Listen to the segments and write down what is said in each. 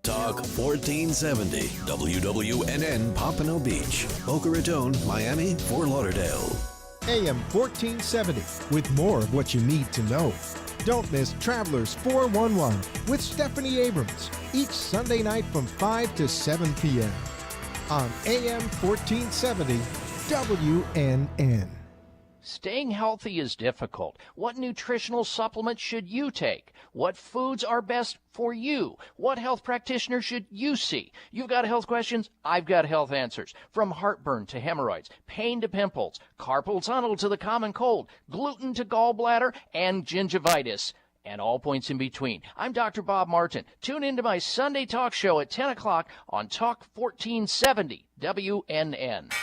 Talk 1470, WWNN Pompano Beach, Boca Raton, Miami, Fort Lauderdale. AM 1470, with more of what you need to know. Don't miss Travelers 411 with Stephanie Abrams, each Sunday night from 5 to 7 p.m. on AM 1470, WNN. Staying healthy is difficult. What nutritional supplements should you take? What foods are best for you? What health practitioner should you see? You've got health questions, I've got health answers. From heartburn to hemorrhoids, pain to pimples, carpal tunnel to the common cold, gluten to gallbladder, and gingivitis, and all points in between. I'm Dr. Bob Martin. Tune into my Sunday talk show at 10 o'clock on Talk 1470 WNN.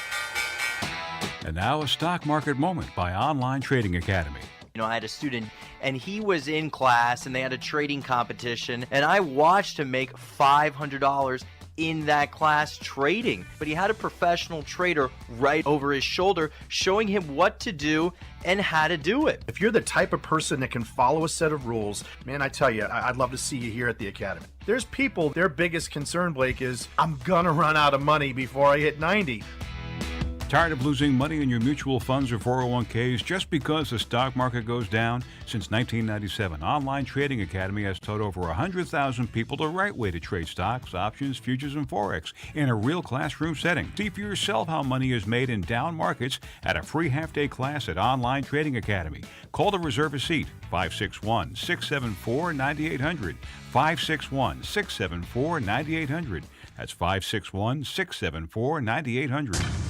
And now a stock market moment by Online Trading Academy. I had a student and he was in class and they had a trading competition and I watched him make $500 in that class trading. But he had a professional trader right over his shoulder showing him what to do and how to do it. If you're the type of person that can follow a set of rules, man, I tell you, I'd love to see you here at the Academy. There's people, their biggest concern, Blake, is I'm gonna run out of money before I hit 90. Tired of losing money in your mutual funds or 401ks just because the stock market goes down? Since 1997, Online Trading Academy has taught over 100,000 people the right way to trade stocks, options, futures, and Forex in a real classroom setting. See for yourself how money is made in down markets at a free half-day class at Online Trading Academy. Call to reserve a seat, 561-674-9800, 561-674-9800. That's 561-674-9800.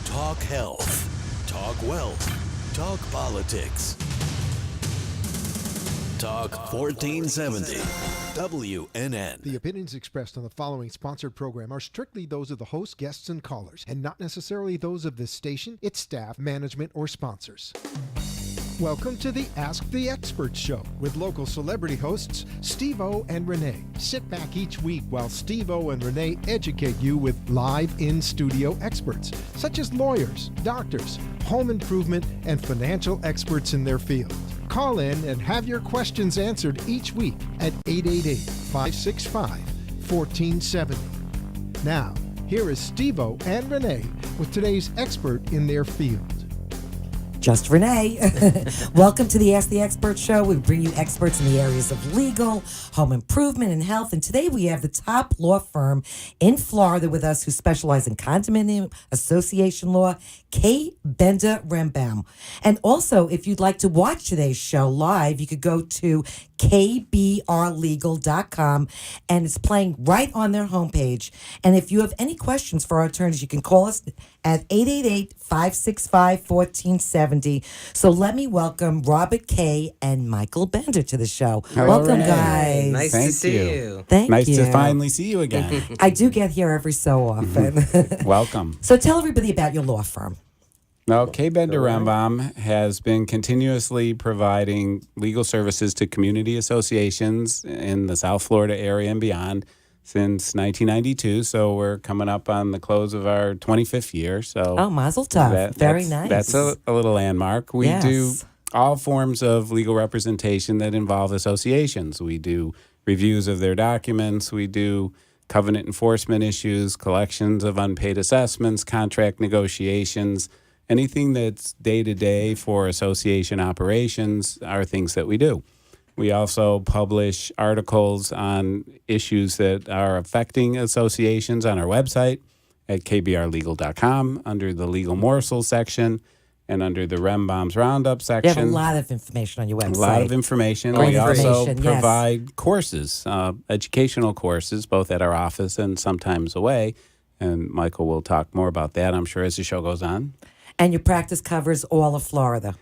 Talk health. Talk wealth. Talk politics. Talk 1470. WNN. The opinions expressed on the following sponsored program are strictly those of the host, guests, and callers, and not necessarily those of this station, its staff, management, or sponsors. Welcome to the Ask the Expert Show with local celebrity hosts Steve-O and Rene. Sit back each week while Steve-O and Rene educate you with live in-studio experts, such as lawyers, doctors, home improvement, and financial experts in their field. Call in and have your questions answered each week at 888-565-1470. Now, here is Steve-O and Rene with today's expert in their field. Just Rene. Welcome to the Ask the Expert Show. We bring you experts in the areas of legal, home improvement, and health. And today we have the top law firm in Florida with us who specialize in condominium association law, Kaye Bender Rembaum. And also, if you'd like to watch today's show live, you could go to kbrlegal.com, and it's playing right on their homepage. And if you have any questions for our attorneys, you can call us at 888-565-1470. So let me welcome Robert Kaye and Michael Bender to the show. Hello, Welcome, Rene. guys. Nice to see you. Thank nice you. to finally see you again. I do get here every so often. Welcome. So tell everybody about your law firm. Now, Kaye Bender Rembaum has been continuously providing legal services to community associations in the South Florida area and beyond since 1992. So we're coming up on the close of our 25th year. So Mazel tov. Very nice. That's a little landmark. We Yes. do all forms of legal representation that involve associations. We do reviews of their documents. We do covenant enforcement issues, collections of unpaid assessments, contract negotiations. Anything that's day-to-day for association operations are things that we do. We also publish articles on issues that are affecting associations on our website at kbrlegal.com under the Legal Morsels section and under the Rembaum's Roundup You section. have a lot of information on your website. A lot of information. Great We also information, yes. provide courses, educational courses, both at our office and sometimes away. And Michael will talk more about that, I'm sure, as the show goes on. And your practice covers all of Florida.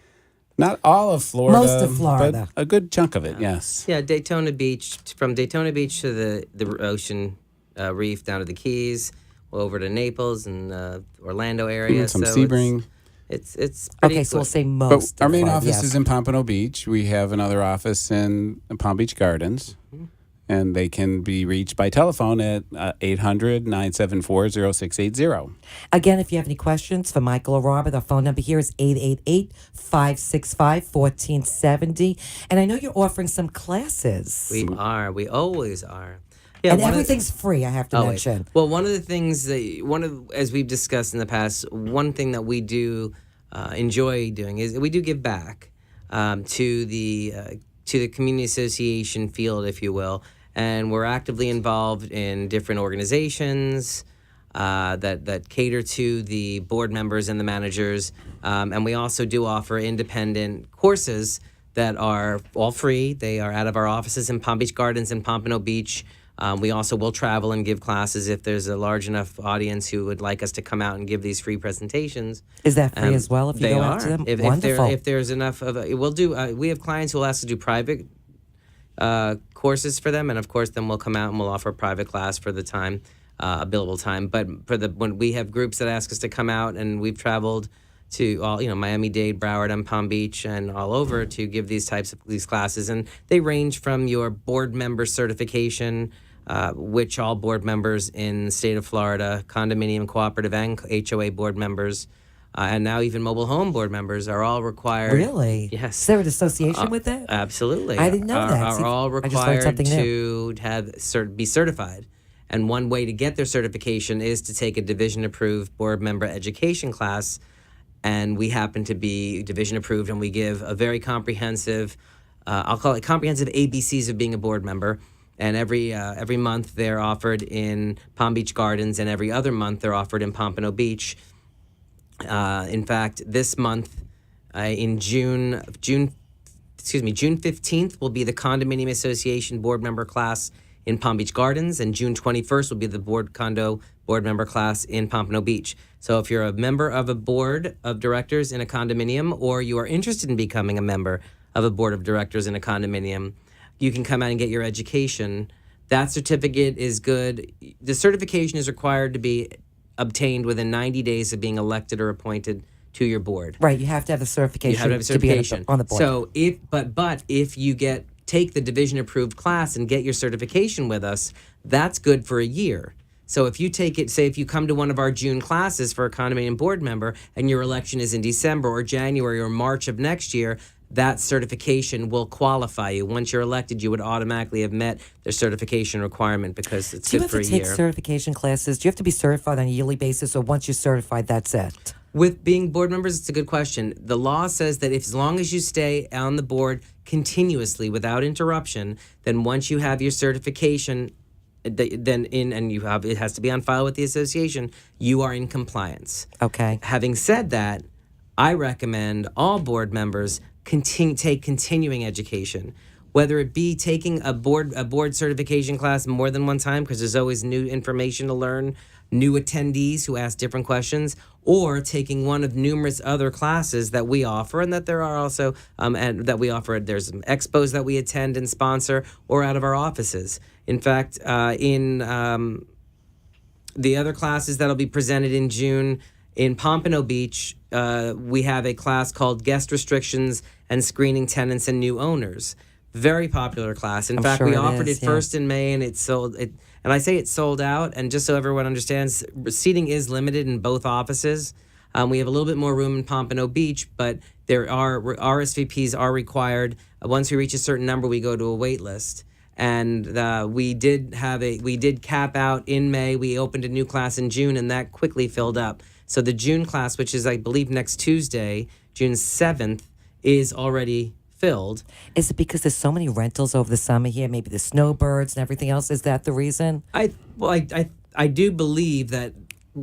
Not all of Florida. Most of Florida. But a good chunk of it, yes. Yeah, Daytona Beach, from Daytona Beach to the ocean reef down to the Keys, over to Naples and Orlando area. Some so Sebring. It's pretty Okay, so we'll say But most. our of main Florida, office yes. is in Pompano Beach. We have another office in Palm Beach Gardens. And they can be reached by telephone at 800-974-0680. Again, if you have any questions for Michael or Robert, our phone number here is 888-565-1470. And I know you're offering some classes. We are. We always are. Yeah, and everything's free, I have to mention. Well, one of the things as we've discussed in the past, one thing that we do enjoy doing is we do give back to the community association field, if you will, and we're actively involved in different organizations that cater to the board members and the managers, and we also do offer independent courses that are all free. They are out of our offices in Palm Beach Gardens and Pompano Beach. We also will travel and give classes if there's a large enough audience who would like us to come out and give these free presentations. Is that free as well if you they go are. out to them? Wonderful. Wonderful. If there's enough of we'll do. We have clients who will ask to do private courses for them, and of course, then we'll come out and we'll offer a private class for the time, billable time. But when we have groups that ask us to come out, and we've traveled to all, Miami-Dade, Broward, and Palm Beach, and all over to give these classes, and they range from your board member certification, which all board members in the state of Florida, condominium, cooperative, and HOA board members, and now even mobile home board members are all required. Really? Yes. Is there an association with that? Absolutely. I didn't know that. Are See, all I just learned required something to be certified. And one way to get their certification is to take a division-approved board member education class. And we happen to be division-approved, and we give a very comprehensive, I'll call it comprehensive ABCs of being a board member. And every month they're offered in Palm Beach Gardens, and every other month they're offered in Pompano Beach. In fact, this month, in June 15th will be the Condominium Association board member class in Palm Beach Gardens, and June 21st will be the condo board member class in Pompano Beach. So if you're a member of a board of directors in a condominium, or you are interested in becoming a member of a board of directors in a condominium, you can come out and get your education. That certificate is good. The certification is required to be obtained within 90 days of being elected or appointed to your board. Right, you have to have the certification, You have to have a certification. on the board. So if you take the division approved class and get your certification with us, that's good for a year. So if you take it, say if you come to one of our June classes for a condominium board member and your election is in December or January or March of next year, that certification will qualify you. Once you're elected, you would automatically have met the certification requirement because it's good for a year. Do you have to take certification classes? Do you have to be certified on a yearly basis, or once you're certified, that's it? With being board members, it's a good question. The law says that as long as you stay on the board continuously without interruption, then once you have your certification, it has to be on file with the association, you are in compliance. Okay. Having said that, I recommend all board members take continuing education, whether it be taking a board certification class more than one time, because there's always new information to learn, new attendees who ask different questions, or taking one of numerous other classes that we offer, and that there are also and that we offer. There's some expos that we attend and sponsor, or out of our offices. In fact, in the other classes that'll be presented in June in Pompano Beach, we have a class called Guest Restrictions and Screening Tenants and New Owners. Very popular class. In fact, sure we it offered is, it first in May, and and I say it's sold out. And just so everyone understands, seating is limited in both offices. We have a little bit more room in Pompano Beach, but there are RSVPs are required. Once we reach a certain number, we go to a wait list. And we did cap out in May. We opened a new class in June, and that quickly filled up. So the June class, which is, I believe, next Tuesday, June 7th, is already filled. Is it because there's so many rentals over the summer here? Maybe the snowbirds and everything else? Is that the reason? I do believe that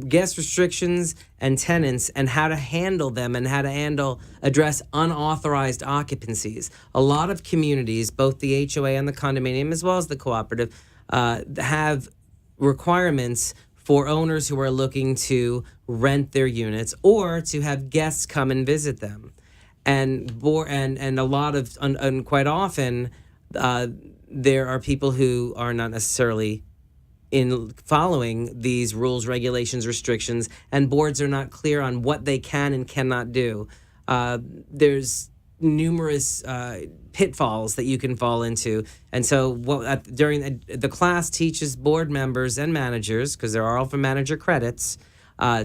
guest restrictions and tenants and how to handle them and how to address unauthorized occupancies. A lot of communities, both the HOA and the condominium as well as the cooperative, have requirements for owners who are looking to rent their units or to have guests come and visit them. And a lot of, and quite often, there are people who are not necessarily in following these rules, regulations, restrictions, and boards are not clear on what they can and cannot do. There's numerous pitfalls that you can fall into. And so during the class teaches board members and managers, because there are often manager credits,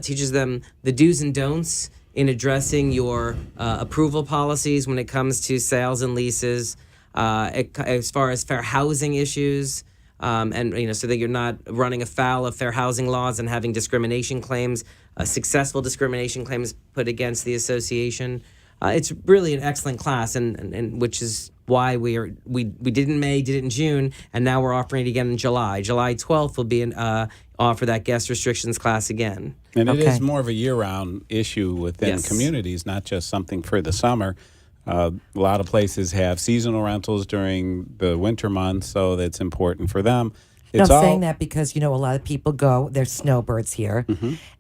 teaches them the do's and don'ts in addressing your approval policies when it comes to sales and leases, as far as fair housing issues, and so that you're not running afoul of fair housing laws and having discrimination claims, successful discrimination claims put against the association. It's really an excellent class, and which is why we did in May, did it in June, and now we're offering it again in July. July 12th will be offer that guest restrictions class again. And it is more of a year-round issue within communities, not just something for the summer. A lot of places have seasonal rentals during the winter months, so that's important for them. I'm saying that because, a lot of people go, there's snowbirds here,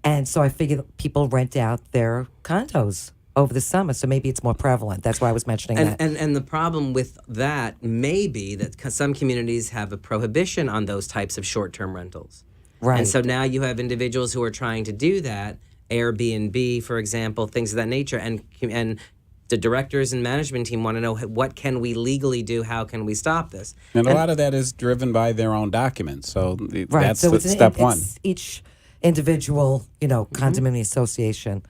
and so I figure people rent out their condos over the summer, so maybe it's more prevalent. That's why I was mentioning that. And the problem with that may be that some communities have a prohibition on those types of short-term rentals. Right. And so now you have individuals who are trying to do that, Airbnb, for example, things of that nature, and the directors and management team want to know what can we legally do, how can we stop this? And a lot of that is driven by their own documents, so that's so step one. It's each individual, condominium association.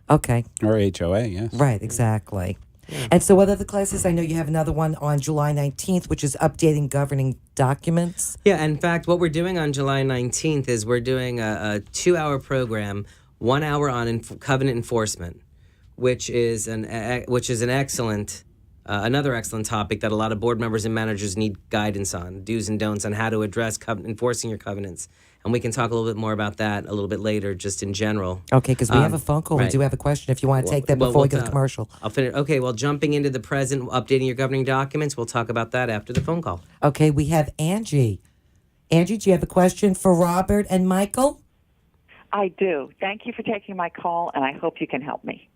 Okay. Or HOA, yes. Right, exactly. Yeah. And so what other classes? I know you have another one on July 19th, which is updating governing documents. Yeah, in fact, what we're doing on July 19th is we're doing a 2-hour program, 1 hour on covenant enforcement, which is an excellent, another excellent topic that a lot of board members and managers need guidance on, do's and don'ts on how to address enforcing your covenants. And we can talk a little bit more about that a little bit later, just in general. Okay, because we have a phone call. Right. We do have a question if you want to take that before we get the commercial. I'll finish. Okay, well, jumping into the present, updating your governing documents, we'll talk about that after the phone call. Okay, we have Angie. Angie, do you have a question for Robert and Michael? I do. Thank you for taking my call, and I hope you can help me.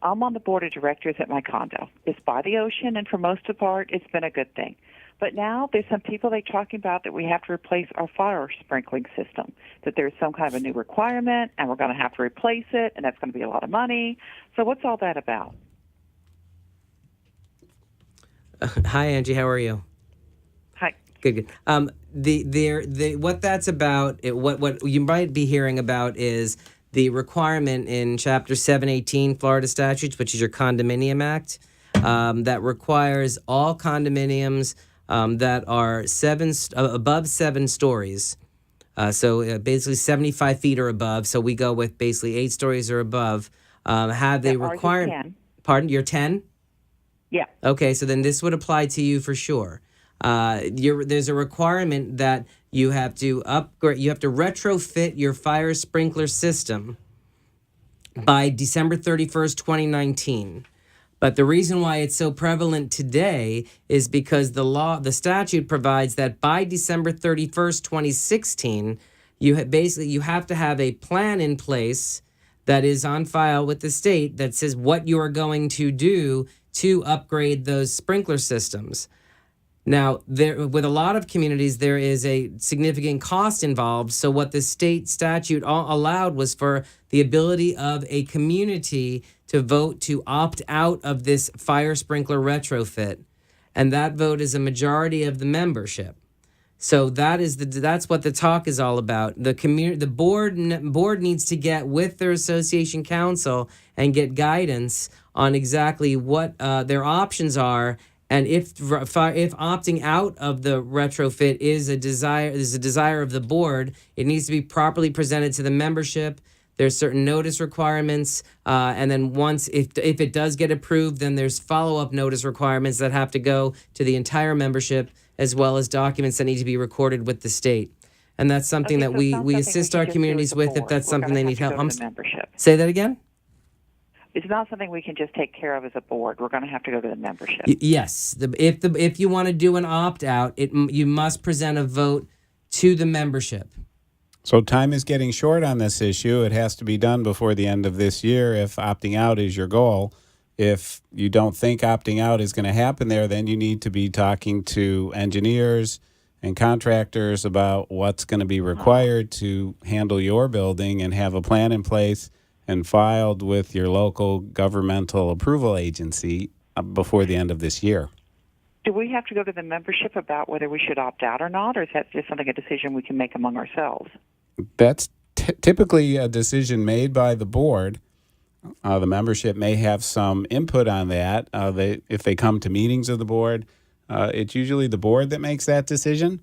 I'm on the board of directors at my condo. It's by the ocean, and for most of the part, it's been a good thing. But now there's some people they're talking about that we have to replace our fire sprinkling system, that there's some kind of a new requirement, and we're going to have to replace it, and that's going to be a lot of money. So what's all that about? Hi, Angie. How are you? Hi. Good. What that's about, what you might be hearing about is the requirement in Chapter 718 Florida statutes, which is your Condominium Act, that requires all condominiums that are above 7 stories. So basically 75 feet or above. So we go with basically 8 stories or above. Have the requirement. Pardon? You're 10? Yeah. Okay, so then this would apply to you for sure. There's a requirement that you have to upgrade. You have to retrofit your fire sprinkler system by December 31st, 2019. But the reason why it's so prevalent today is because the statute provides that by December 31st, 2016, you have to have a plan in place that is on file with the state that says what you are going to do to upgrade those sprinkler systems. Now, with a lot of communities, there is a significant cost involved. So what the state statute allowed was for the ability of a community to vote to opt out of this fire sprinkler retrofit. And that vote is a majority of the membership. So that's what the talk is all about. The board needs to get with their association council and get guidance on exactly what their options are. And if opting out of the retrofit is a desire of the board, it needs to be properly presented to the membership. There's certain notice requirements, and then if it does get approved, then there's follow-up notice requirements that have to go to the entire membership, as well as documents that need to be recorded with the state. And that's something that we assist our communities with if that's something they need help. Say that again? It's not something we can just take care of as a board. We're going to have to go to the membership. Yes. If you want to do an opt-out, you must present a vote to the membership. So time is getting short on this issue. It has to be done before the end of this year if opting out is your goal. If you don't think opting out is going to happen there, then you need to be talking to engineers and contractors about what's going to be required to handle your building and have a plan in place and filed with your local governmental approval agency before the end of this year. Do we have to go to the membership about whether we should opt out or not, or is that just a decision we can make among ourselves? That's typically a decision made by the board. The membership may have some input on that. If they come to meetings of the board, it's usually the board that makes that decision.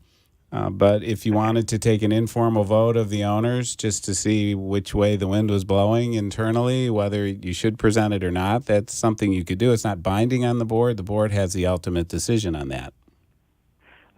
But if you wanted to take an informal vote of the owners just to see which way the wind was blowing internally, whether you should present it or not, that's something you could do. It's not binding on the board. The board has the ultimate decision on that.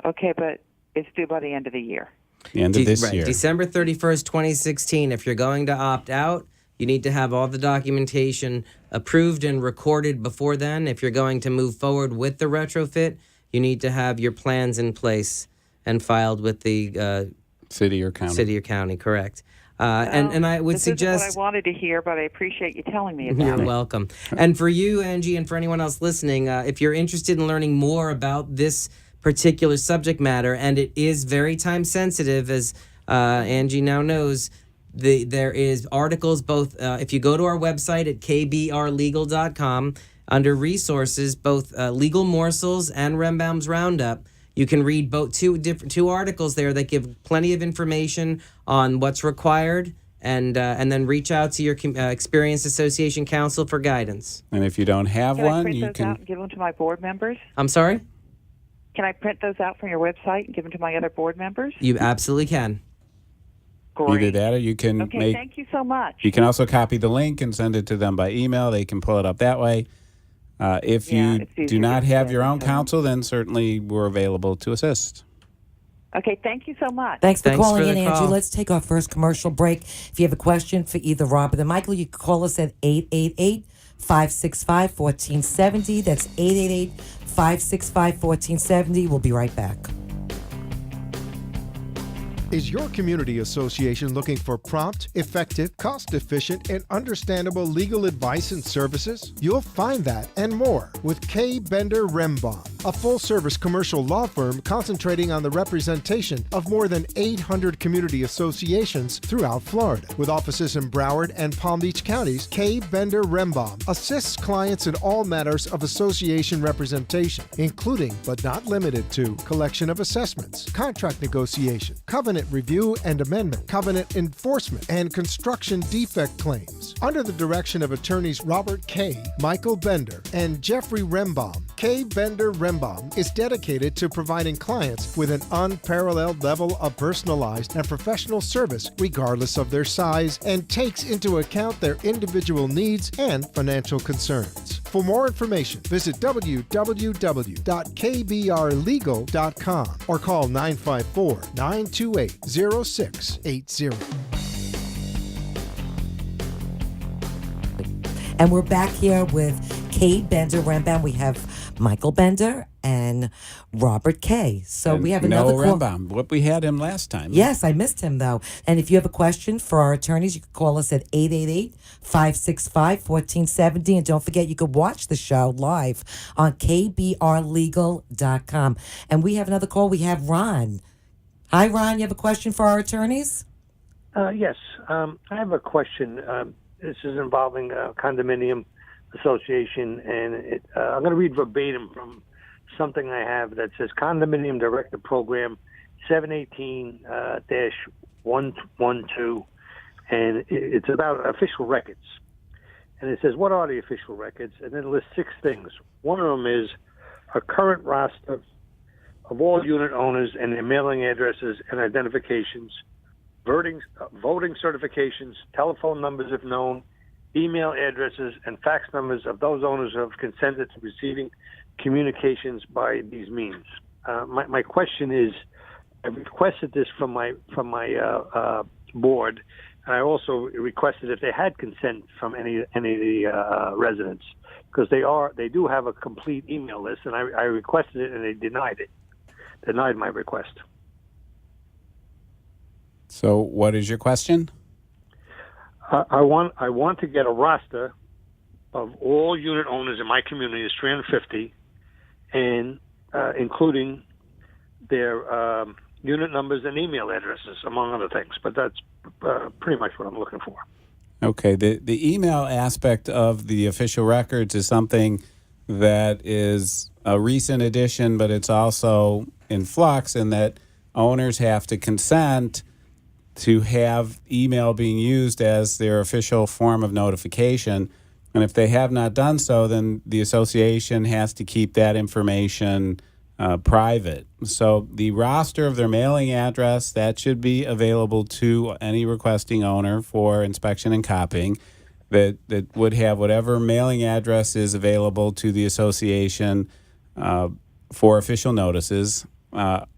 Okay, but it's due by the end of the year. The end of this year. December 31st, 2016. If you're going to opt out, you need to have all the documentation approved and recorded before then. If you're going to move forward with the retrofit, you need to have your plans in place and filed with the city or county. City or county, correct. And I would suggest... This isn't what I wanted to hear, but I appreciate you telling me about it. You're welcome. And for you, Angie, and for anyone else listening, if you're interested in learning more about this particular subject matter, and it is very time sensitive, as Angie now knows, there is articles both, if you go to our website at kbrlegal.com, under resources, both Legal Morsels and Rembaum's Roundup, you can read both two articles there that give plenty of information on what's required, and then reach out to your experienced association counsel for guidance. And if you don't have Can I one, print you those can... out and give them to my board members? I'm sorry? Can I print those out from your website and give them to my other board members? You absolutely can. Great. Either that or you can Okay, thank you so much. You can also copy the link and send it to them by email. They can pull it up that way. If you do not have your own counsel, then certainly we're available to assist. Okay, thank you so much. Thanks for calling the in, Angie. call. Let's take our first commercial break. If you have a question for either Robert or Michael, you can call us at 888-565-1470. That's 888-565-1470. We'll be right back. Is your community association looking for prompt, effective, cost-efficient, and understandable legal advice and services? You'll find that and more with Kaye Bender Rembaum, a full-service commercial law firm concentrating on the representation of more than 800 community associations throughout Florida. With offices in Broward and Palm Beach counties, Kaye Bender Rembaum assists clients in all matters of association representation, including but not limited to collection of assessments, contract negotiation, covenant review and amendment, covenant enforcement, and construction defect claims. Under the direction of attorneys Robert Kaye, Michael Bender, and Jeffrey Rembaum, Kaye Bender Rembaum is dedicated to providing clients with an unparalleled level of personalized and professional service regardless of their size, and takes into account their individual needs and financial concerns. For more information, visit www.kbrlegal.com or call 954-928-0680. And we're back here with Kaye Bender Rembaum. We have Michael Bender and Robert Kaye. So we have another call. Rembaum. What we had him last time. Yes, I missed him though. And if you have a question for our attorneys, you can call us at 888-565-1470. And don't forget, you can watch the show live on kbrlegal.com. And we have another call. We have Ron. Hi, Ron. You have a question for our attorneys? Yes. I have a question. This is involving a condominium association, and I'm going to read verbatim from something I have that says Condominium Director Program 718-112, and it's about official records. And it says, what are the official records? And then it lists 6 things. One of them is a current roster of all unit owners and their mailing addresses and identifications, voting certifications, telephone numbers if known, email addresses, and fax numbers of those owners who have consented to receiving communications by these means. My question is, I requested this from my board, and I also requested if they had consent from any of the residents, because they do have a complete email list, and I requested it and they denied my request. So what is your question? I want to get a roster of all unit owners in my community. It's 350, and including their unit numbers and email addresses, among other things. But that's pretty much what I'm looking for. Okay. The email aspect of the official records is something that is a recent addition, but it's also in flux in that owners have to consent to have email being used as their official form of notification. And if they have not done so, then the association has to keep that information private. So the roster of their mailing address, that should be available to any requesting owner for inspection and copying. That would have whatever mailing address is available to the association for official notices.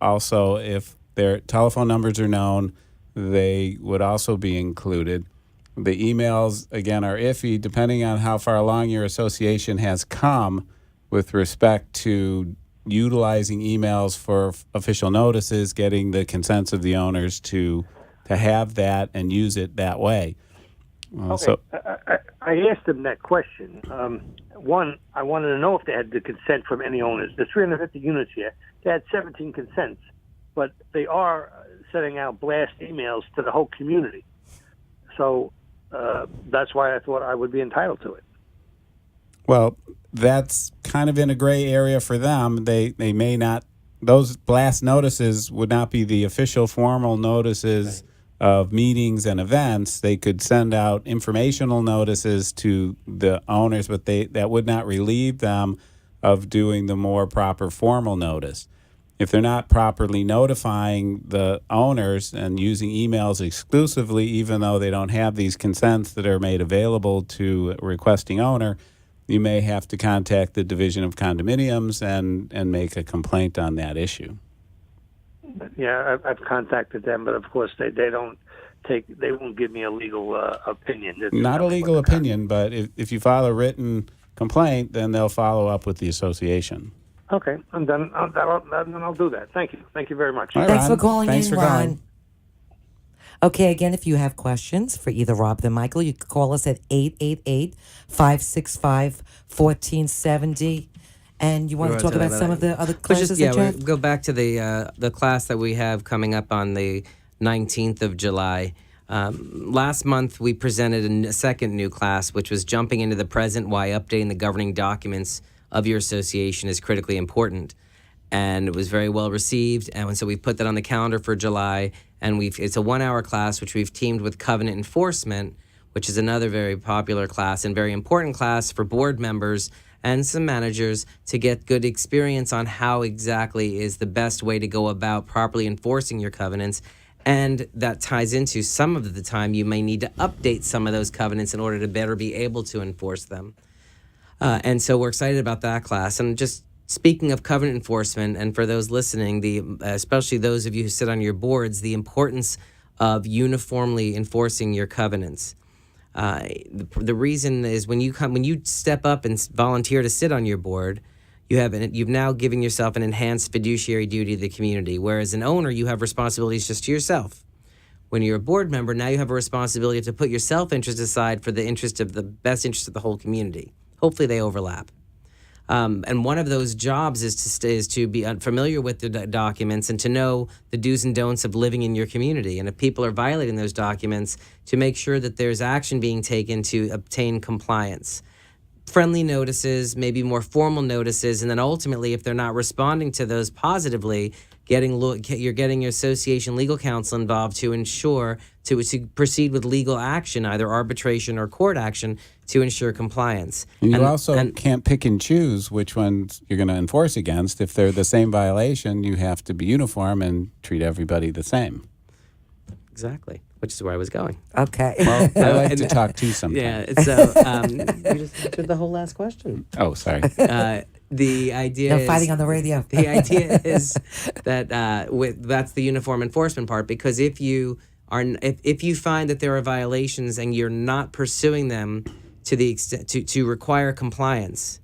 Also, if their telephone numbers are known, they would also be included. The emails, again, are iffy depending on how far along your association has come with respect to utilizing emails for official notices, getting the consents of the owners to have that and use it that way. Okay. So I asked them that question. One, I wanted to know if they had the consent from any owners. The 350 units here, they had 17 consents, but they are sending out blast emails to the whole community. So that's why I thought I would be entitled to it. Well, that's kind of in a gray area for them. They may not, those blast notices would not be the official formal notices of meetings and events. They could send out informational notices to the owners, but that would not relieve them of doing the more proper formal notice. If they're not properly notifying the owners and using emails exclusively, even though they don't have these consents that are made available to a requesting owner, you may have to contact the Division of Condominiums and make a complaint on that issue. Yeah, I've contacted them, but of course they won't give me a legal opinion. Not a legal opinion, but if you file a written complaint, then they'll follow up with the association. Okay, and then I'll do that. Thank you. Thank you very much. All right, Thanks Ron. for calling Thanks in, for Ron. calling. Okay, again, if you have questions for either Rob or Michael, you can call us at 888-565-1470. And you want to talk about some of the other classes that you have? We'll go back to the class that we have coming up on the 19th of July. Last month, we presented a second new class, which was jumping into the present, why updating the governing documents of your association is critically important. And it was very well received. And so we put that on the calendar for July. And it's a 1-hour class, which we've teamed with Covenant Enforcement, which is another very popular class and very important class for board members and some managers to get good experience on how exactly is the best way to go about properly enforcing your covenants. And that ties into some of the time you may need to update some of those covenants in order to better be able to enforce them. And so we're excited about that class. And just speaking of covenant enforcement, and for those listening, especially those of you who sit on your boards, the importance of uniformly enforcing your covenants. The reason is when you step up and volunteer to sit on your board, you've now given yourself an enhanced fiduciary duty to the community. Whereas an owner, you have responsibilities just to yourself. When you're a board member, now you have a responsibility to put your self-interest aside for the best interest of the whole community. Hopefully they overlap. And one of those jobs is to be familiar with the documents and to know the do's and don'ts of living in your community. And if people are violating those documents, to make sure that there's action being taken to obtain compliance. Friendly notices, maybe more formal notices, and then ultimately, if they're not responding to those positively, you're getting your association legal counsel involved to ensure to proceed with legal action, either arbitration or court action, to ensure compliance. And you also can't pick and choose which ones you're going to enforce against. If they're the same violation, you have to be uniform and treat everybody the same. Exactly, which is where I was going. Okay. Well, I like to talk too sometimes. Yeah, so you just answered the whole last question. Oh, sorry. The idea is fighting on the radio. The idea is that that's the uniform enforcement part, because if you find that there are violations and you're not pursuing them to the extent to require compliance,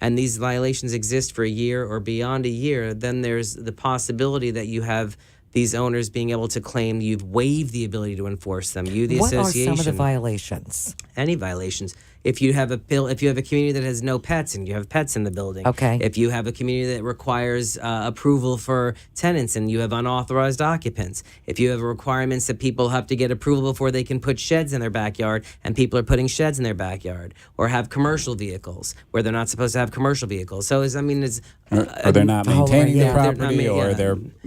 and these violations exist for a year or beyond a year, then there's the possibility that you have these owners being able to claim you've waived the ability to enforce them. You, the what association. What are some of the violations? Any violations. If you have a community that has no pets and you have pets in the building. Okay. If you have a community that requires approval for tenants and you have unauthorized occupants. If you have requirements that people have to get approval before they can put sheds in their backyard and people are putting sheds in their backyard, or have commercial vehicles where they're not supposed to have commercial vehicles. So or they're not maintaining the property,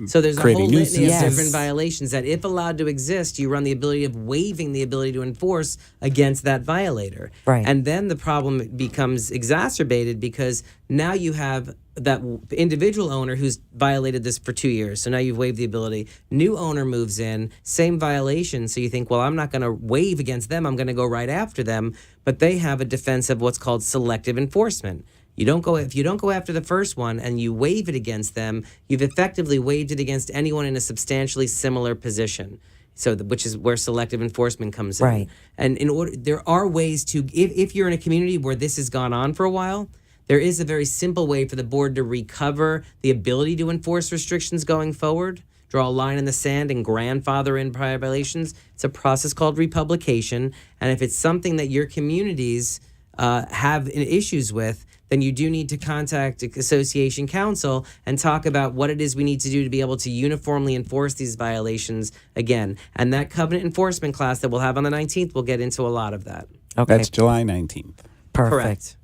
so there's a whole litany of different Yes. violations that, if allowed to exist, you run the ability of waiving the ability to enforce against that violator. Right. And then the problem becomes exacerbated because now you have that individual owner who's violated this for 2 years. So now you've waived the ability. New owner moves in, same violation. So you think, well, I'm not going to waive against them. I'm going to go right after them. But they have a defense of what's called selective enforcement. If you don't go after the first one and you waive it against them, you've effectively waived it against anyone in a substantially similar position. So, which is where selective enforcement comes in. Right. And there are ways to, if you're in a community where this has gone on for a while, there is a very simple way for the board to recover the ability to enforce restrictions going forward. Draw a line in the sand and grandfather in prior violations. It's a process called republication. And if it's something that your communities have issues with, then you do need to contact association council and talk about what it is we need to do to be able to uniformly enforce these violations again. And that covenant enforcement class that we'll have on the 19th will get into a lot of that. Okay. That's July 19th. Perfect. Correct.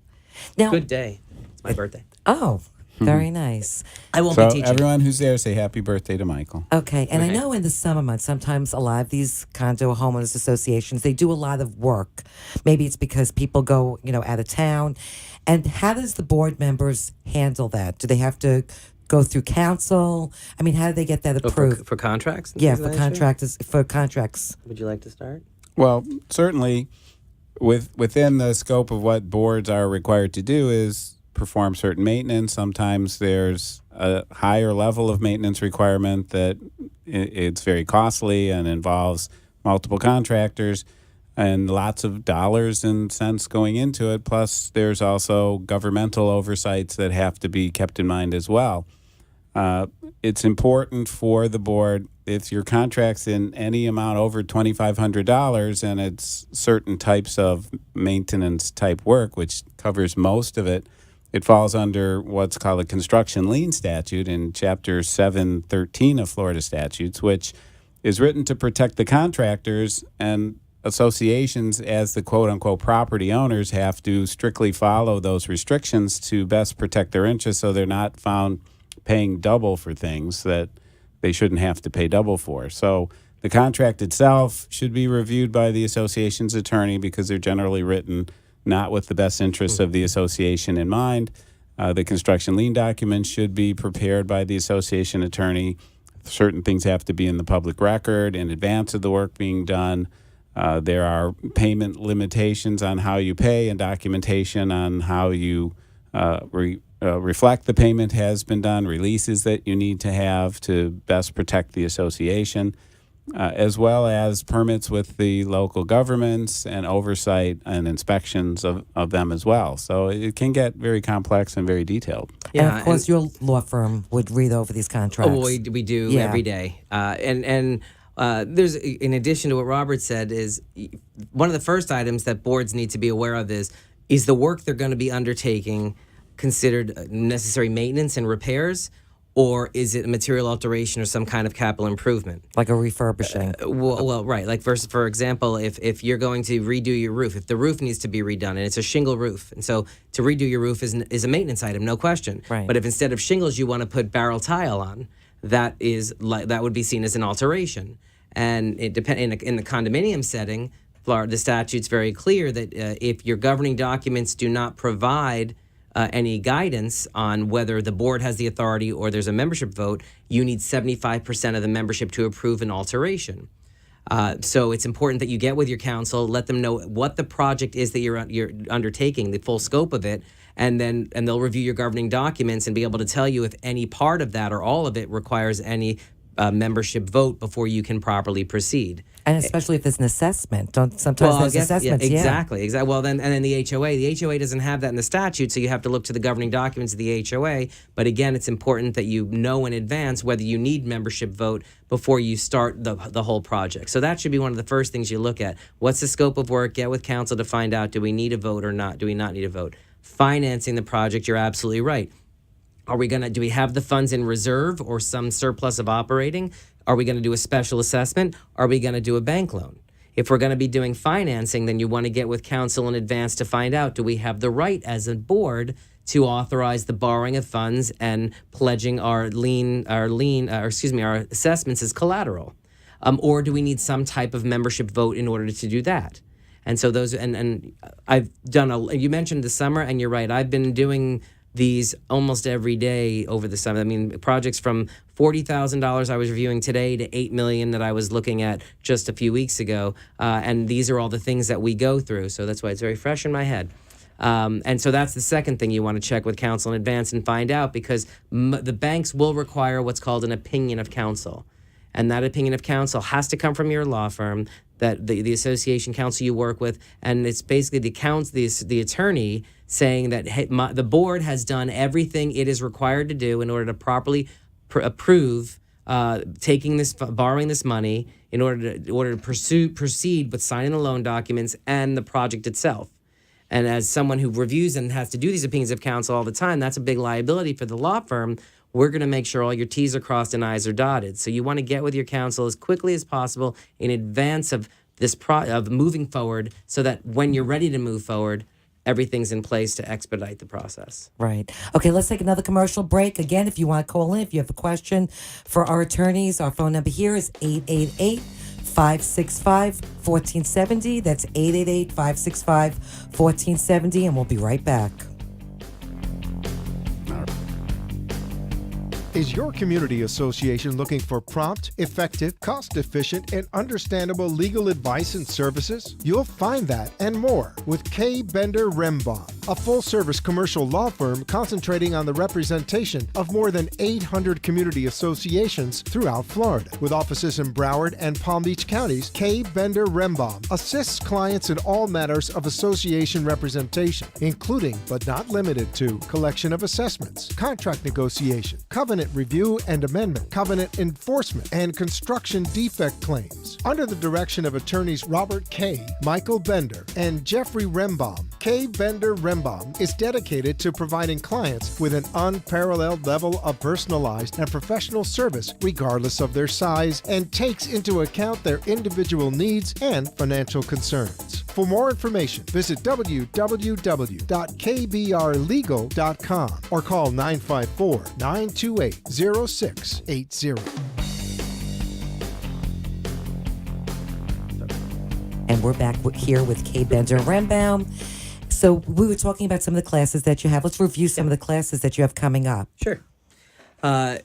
Now, Good day. It's my birthday. Oh, very nice. I won't So be teaching. everyone who's there, say happy birthday to Michael. Okay, and I Right. know in the summer months, sometimes a lot of these condo homeowners associations, they do a lot of work. Maybe it's because people go, out of town. And how does the board members handle that? Do they have to go through council? I mean, how do they get that Oh, approved? for contracts? and Yeah, things for of that nature? contractors. For contracts. Would you like to start? Well, certainly within the scope of what boards are required to do is perform certain maintenance. Sometimes there's a higher level of maintenance requirement that it's very costly and involves multiple contractors and lots of dollars and cents going into it. Plus, there's also governmental oversights that have to be kept in mind as well. It's important for the board, if your contract's in any amount over $2,500 and it's certain types of maintenance type work, which covers most of it, it falls under what's called a construction lien statute in Chapter 713 of Florida statutes, which is written to protect the contractors, and associations as the quote-unquote property owners have to strictly follow those restrictions to best protect their interests so they're not found paying double for things that they shouldn't have to pay double for. So the contract itself should be reviewed by the association's attorney because they're generally written not with the best interests of the association in mind. The construction lien documents should be prepared by the association attorney. Certain things have to be in the public record in advance of the work being done. There are payment limitations on how you pay and documentation on how you reflect the payment has been done, releases that you need to have to best protect the association, as well as permits with the local governments and oversight and inspections of them as well. So it can get very complex and very detailed. And of course, your law firm would read over these contracts. Oh, we do Yeah. every day. And there's, in addition to what Robert said, is one of the first items that boards need to be aware of is the work they're going to be undertaking considered necessary maintenance and repairs, or is it a material alteration or some kind of capital improvement? Like a refurbishing. Well, right. Like, for example, if you're going to redo your roof, if the roof needs to be redone and it's a shingle roof, and so to redo your roof is a maintenance item, no question. Right. But if instead of shingles you want to put barrel tile on, that would be seen as an alteration. And it in the condominium setting, Florida, the statute's very clear that if your governing documents do not provide any guidance on whether the board has the authority or there's a membership vote, you need 75% of the membership to approve an alteration. So it's important that you get with your council, let them know what the project is that you're undertaking, the full scope of it, and they'll review your governing documents and be able to tell you if any part of that or all of it requires any membership vote before you can properly proceed. And especially if there's an assessment. Sometimes there's assessments. Exactly. Well, then the HOA doesn't have that in the statute, so you have to look to the governing documents of the HOA. But again, it's important that you know in advance whether you need membership vote before you start the whole project. So that should be one of the first things you look at. What's the scope of work? Get with council to find out, do we need a vote or not? Do we not need a vote? Financing the project, you're absolutely right. Do we have the funds in reserve or some surplus of operating? Are we going to do a special assessment? Are we going to do a bank loan? If we're going to be doing financing, then you want to get with council in advance to find out, do we have the right as a board to authorize the borrowing of funds and pledging our assessments as collateral? Or do we need some type of membership vote in order to do that? And so those, and I've done you mentioned the summer, and you're right. I've been doing these almost every day over the summer. I mean, projects from $40,000 I was reviewing today to $8 million that I was looking at just a few weeks ago. And these are all the things that we go through. So that's why it's very fresh in my head. And so that's the second thing you want to check with counsel in advance and find out, because the banks will require what's called an opinion of counsel. And that opinion of counsel has to come from your law firm, that the association counsel you work with, and it's basically the attorney saying that, hey, the board has done everything it is required to do in order to properly approve borrowing this money in order to proceed with signing the loan documents and the project itself. And as someone who reviews and has to do these opinions of counsel all the time, that's a big liability for the law firm. We're going to make sure all your T's are crossed and I's are dotted. So you want to get with your counsel as quickly as possible in advance of this of moving forward, so that when you're ready to move forward, everything's in place to expedite the process. Right. Okay, let's take another commercial break. Again, if you want to call in, if you have a question for our attorneys, our phone number here is 888-565-1470. That's 888-565-1470, and we'll be right back. Is your community association looking for prompt, effective, cost-efficient, and understandable legal advice and services? You'll find that and more with Kaye Bender Rembaum, a full-service commercial law firm concentrating on the representation of more than 800 community associations throughout Florida. With offices in Broward and Palm Beach counties, Kaye Bender Rembaum assists clients in all matters of association representation, including but not limited to collection of assessments, contract negotiation, covenant review and amendment, covenant enforcement, and construction defect claims. Under the direction of attorneys Robert Kaye, Michael Bender, and Jeffrey Rembaum, Kaye Bender Rembaum is dedicated to providing clients with an unparalleled level of personalized and professional service regardless of their size, and takes into account their individual needs and financial concerns. For more information, visit www.kbrlegal.com or call 954-928-0680. And we're back here with Kaye Bender Rembaum. So we were talking about some of the classes that you have. Let's review some of the classes that you have coming up. Sure.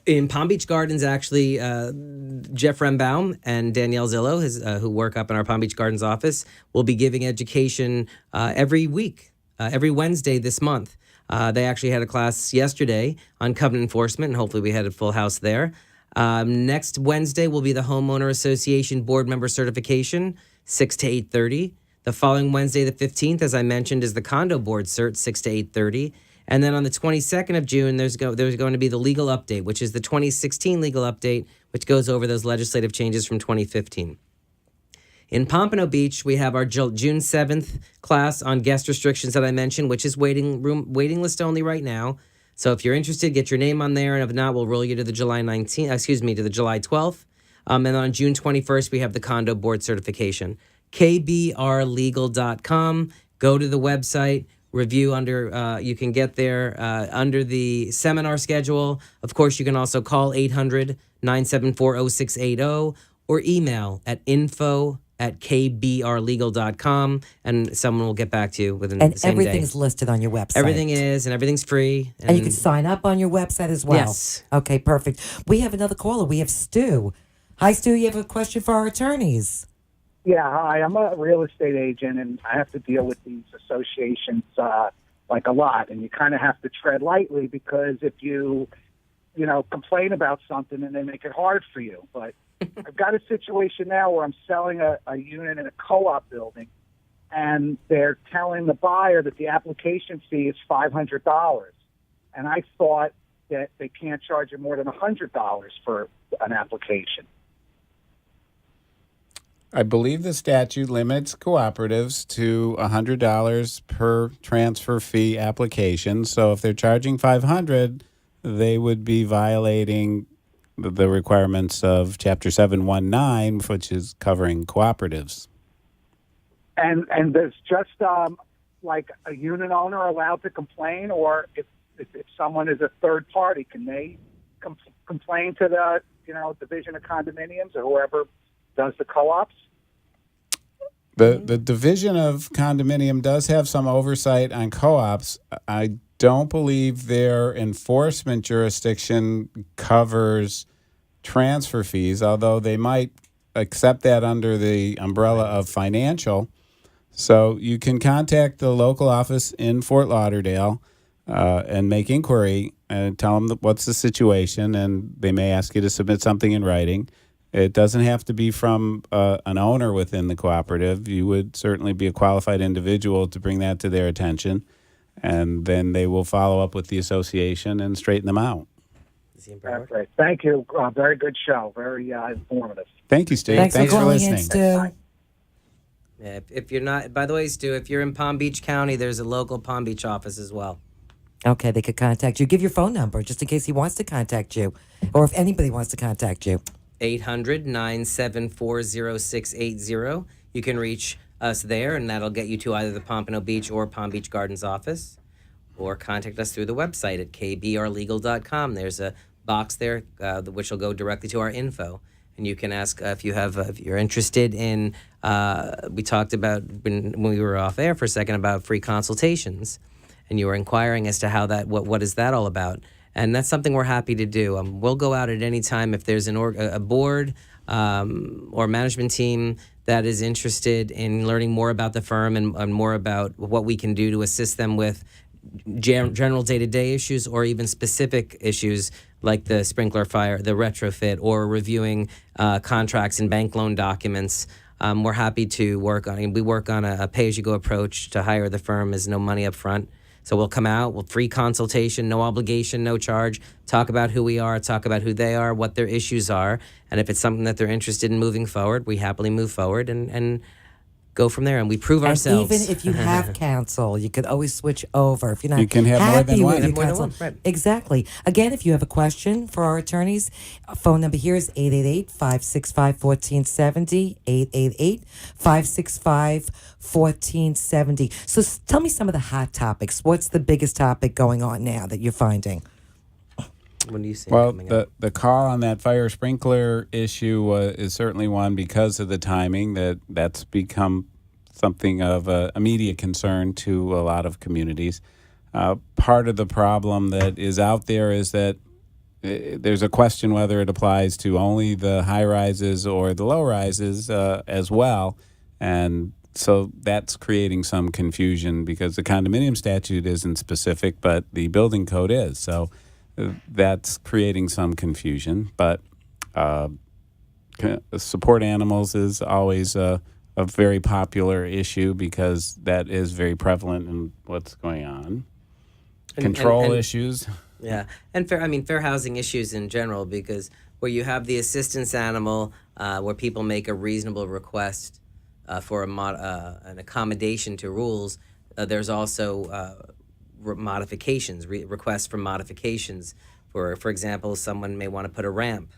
In Palm Beach Gardens, actually, Jeff Rembaum and Danielle Zillow, who work up in our Palm Beach Gardens office, will be giving education every week, every Wednesday this month. They actually had a class yesterday on covenant enforcement, and hopefully we had a full house there. Next Wednesday will be the Homeowner Association Board Member Certification, 6 to 8:30. The following Wednesday, the 15th, as I mentioned, is the Condo Board Cert, 6 to 8:30. And then on the 22nd of June, there's going to be the legal update, which is the 2016 legal update, which goes over those legislative changes from 2015. In Pompano Beach, we have our June 7th class on guest restrictions that I mentioned, which is waiting list only right now. So if you're interested, get your name on there, and if not, we'll roll you to the July 12th. And then on June 21st, we have the Condo Board Certification. kbrlegal.com. Go to the website. Review under, you can get there under the seminar schedule. Of course, you can also call 800-974-0680 or email at info@kbrlegal.com, and someone will get back to you within the same day. And everything's listed on your website. Everything is, and everything's free. And you can sign up on your website as well. Yes. Okay, perfect. We have another caller. We have Stu. Hi, Stu. You have a question for our attorneys? Yeah, hi. I'm a real estate agent, and I have to deal with these associations like a lot. And you kind of have to tread lightly, because if you complain about something and they make it hard for you. But I've got a situation now where I'm selling a unit in a co-op building, and they're telling the buyer that the application fee is $500. And I thought that they can't charge you more than $100 for an application. I believe the statute limits cooperatives to $100 per transfer fee application. So if they're charging $500, they would be violating the requirements of Chapter 719, which is covering cooperatives. And there's just like a unit owner allowed to complain, or if someone is a third party, can they complain to the Division of Condominiums or whoever does the co-ops? The Division of Condominium does have some oversight on co-ops. I don't believe their enforcement jurisdiction covers transfer fees, although they might accept that under the umbrella of financial. So you can contact the local office in Fort Lauderdale and make inquiry and tell them what's the situation, and they may ask you to submit something in writing. It doesn't have to be from an owner within the cooperative. You would certainly be a qualified individual to bring that to their attention, and then they will follow up with the association and straighten them out. That's great. Thank you. Very good show. Very informative. Thank you, Stu. Thanks for listening. Stu. Yeah, if you're not, by the way, Stu, if you're in Palm Beach County, there's a local Palm Beach office as well. Okay, they could contact you. Give your phone number just in case he wants to contact you, or if anybody wants to contact you. 800-974-0680. You can reach us there, and that'll get you to either the Pompano Beach or Palm Beach Gardens office, or contact us through the website at kbrlegal.com. There's a box there which will go directly to our info, and you can ask if you're interested in. We talked about when we were off air for a second about free consultations, and you were inquiring as to how that what is that all about. And that's something we're happy to do. We'll go out at any time if there's a board or management team that is interested in learning more about the firm and more about what we can do to assist them with general day-to-day issues or even specific issues like the sprinkler fire, the retrofit, or reviewing contracts and bank loan documents. We're happy to work on it. We work on a pay-as-you-go approach to hire the firm. Is no money up front. So we'll come out, we'll free consultation, no obligation, no charge, talk about who we are, talk about who they are, what their issues are. And if it's something that they're interested in moving forward, we happily move forward and go from there. And we prove ourselves. Even if you have counsel, you could always switch over. If you're not You can have more happy than with one. your More than counsel. one, right. Exactly. Again, if you have a question for our attorneys, phone number here is 888-565-1470, 888-565-1470. So tell me some of the hot topics. What's the biggest topic going on now that you're finding? When do you see Well, coming up? the call on that fire sprinkler issue is certainly one because of the timing that's become something of a immediate concern to a lot of communities. Part of the problem that is out there is that there's a question whether it applies to only the high rises or the low rises as well. And so that's creating some confusion because the condominium statute isn't specific, but the building code is. So that's creating some confusion. But support animals is always a very popular issue because that is very prevalent in what's going on. Control issues. Yeah, and fair housing issues in general, because where you have the assistance animal, where people make a reasonable request for an accommodation to rules, there's also modifications, requests for modifications. For example, someone may want to put a ramp,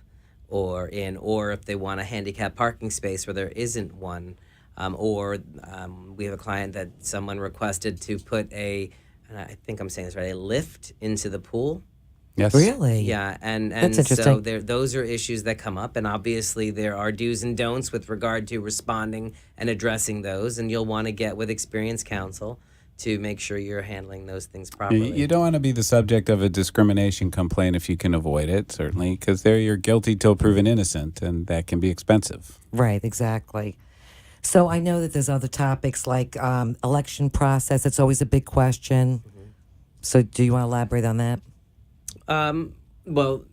or if they want a handicap parking space where there isn't one, we have a client that someone requested to put and I think I'm saying this right, a lift into the pool. Yes. Really? Yeah, and That's so interesting. those are issues that come up, and obviously there are do's and don'ts with regard to responding and addressing those, and you'll want to get with experienced counsel to make sure you're handling those things properly. You don't want to be the subject of a discrimination complaint if you can avoid it, certainly, because there you're guilty till proven innocent, and that can be expensive. Right, exactly. So I know that there's other topics like election process. It's always a big question. Mm-hmm. So do you want to elaborate on that? Well,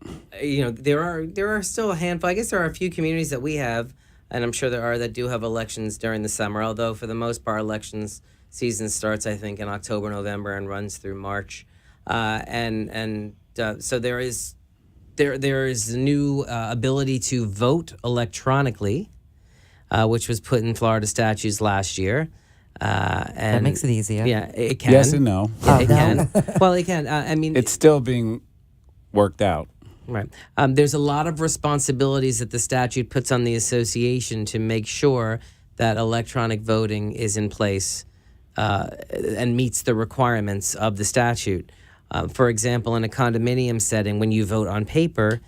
there are still a handful. I guess there are a few communities that we have, and I'm sure there are that do have elections during the summer. Although for the most part, elections season starts, I think, in October, November, and runs through March. So there is new ability to vote electronically, which was put in Florida statutes last year. And That makes it easier. Yeah, it can. Yes and no. It can. Well, it can. It's still being worked out. Right. There's a lot of responsibilities that the statute puts on the association to make sure that electronic voting is in place and meets the requirements of the statute. For example, in a condominium setting, when you vote on paper,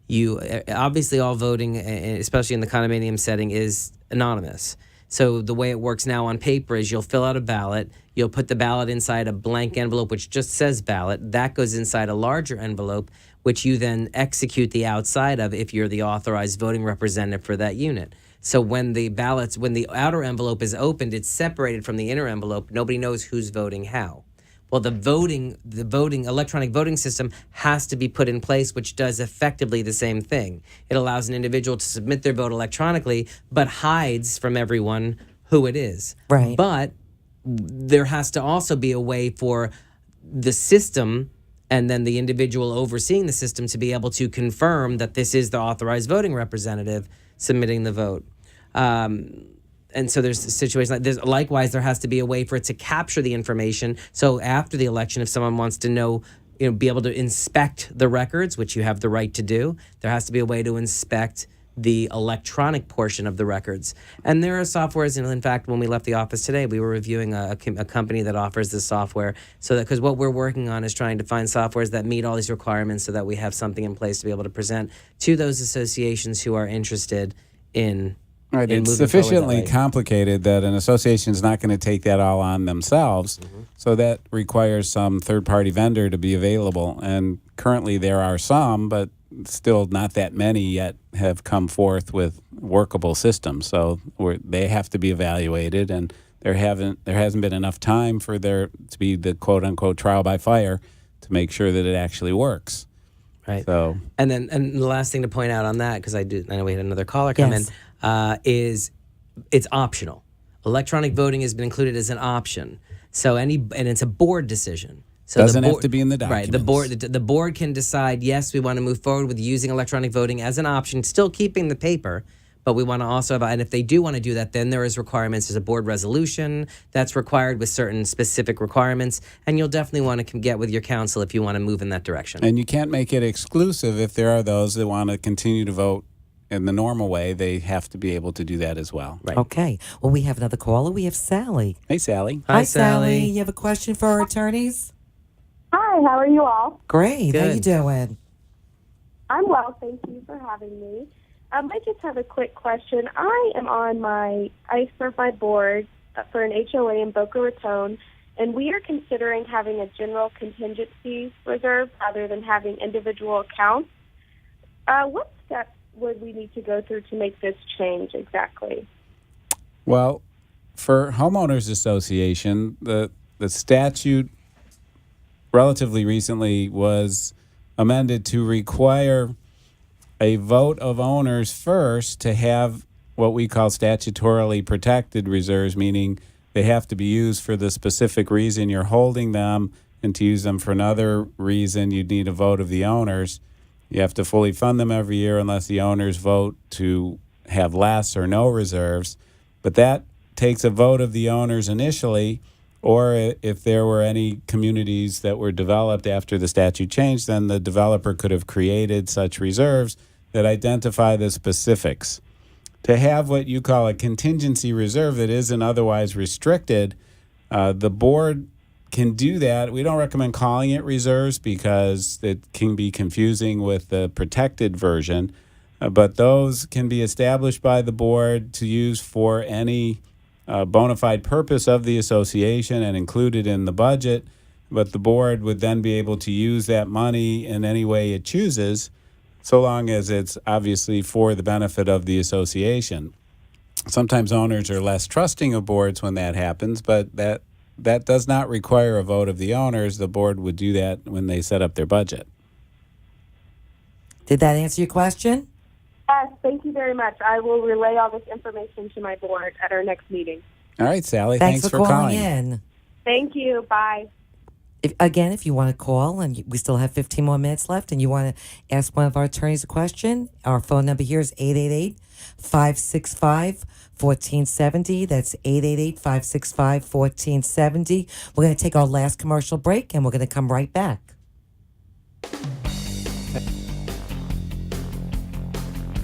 you obviously all voting, especially in the condominium setting, is anonymous. So the way it works now on paper is you'll fill out a ballot, you'll put the ballot inside a blank envelope which just says ballot. That goes inside a larger envelope which you then execute the outside of if you're the authorized voting representative for that unit. So when the outer envelope is opened, it's separated from the inner envelope. Nobody knows who's voting how. Well, the electronic voting system has to be put in place, which does effectively the same thing. It allows an individual to submit their vote electronically, but hides from everyone who it is. Right. But there has to also be a way for the system and then the individual overseeing the system to be able to confirm that this is the authorized voting representative submitting the vote. And so there's a situation like this. Likewise, there has to be a way for it to capture the information. So after the election, if someone wants to know, be able to inspect the records, which you have the right to do, there has to be a way to inspect the electronic portion of the records. And there are softwares, and in fact, when we left the office today, we were reviewing a company that offers this software. So that, because what we're working on is trying to find softwares that meet all these requirements so that we have something in place to be able to present to those associations who are interested in Right, it's sufficiently complicated that an association is not going to take that all on themselves. Mm-hmm. So that requires some third-party vendor to be available. And currently there are some, but still not that many yet have come forth with workable systems. So they have to be evaluated, and there hasn't been enough time for there to be the quote-unquote trial by fire to make sure that it actually works. Right. So, and the last thing to point out on that, because I know we had another caller come in, is it's optional. Electronic voting has been included as an option. So and it's a board decision. So doesn't have to be in the documents. Right. The board can decide, yes, we want to move forward with using electronic voting as an option, still keeping the paper, but we want to also have, and if they do want to do that, then there is requirements. There's a board resolution that's required with certain specific requirements, and you'll definitely want to get with your council if you want to move in that direction. And you can't make it exclusive if there are those that want to continue to vote in the normal way. They have to be able to do that as well. Right. Okay. Well, we have another caller. We have Sally. Hey, Sally. Hi, Sally. You have a question for our attorneys? Hi, how are you all? Great. Good. How you doing? I'm well, thank you for having me. I just have a quick question. I serve my board for an HOA in Boca Raton, and we are considering having a general contingency reserve rather than having individual accounts. What steps would we need to go through to make this change exactly? Well, for homeowners association, the statute relatively recently was amended to require a vote of owners first to have what we call statutorily protected reserves, meaning they have to be used for the specific reason you're holding them, and to use them for another reason, you'd need a vote of the owners. You have to fully fund them every year unless the owners vote to have less or no reserves. But that takes a vote of the owners initially, or if there were any communities that were developed after the statute changed, then the developer could have created such reserves that identify the specifics. To have what you call a contingency reserve that isn't otherwise restricted, the board can do that. We don't recommend calling it reserves because it can be confusing with the protected version, but those can be established by the board to use for any bona fide purpose of the association and included in the budget, but the board would then be able to use that money in any way it chooses, so long as it's obviously for the benefit of the association. Sometimes owners are less trusting of boards when that happens, but that does not require a vote of the owners. The board would do that when they set up their budget. Did that answer your question? Yes, thank you very much. I will relay all this information to my board at our next meeting. All right, Sally. Thanks for calling calling in. Thank you. Bye. If you want to call, and we still have 15 more minutes left, and you want to ask one of our attorneys a question, our phone number here is 888-565-1470. That's 888-565-1470. We're going to take our last commercial break, and we're going to come right back.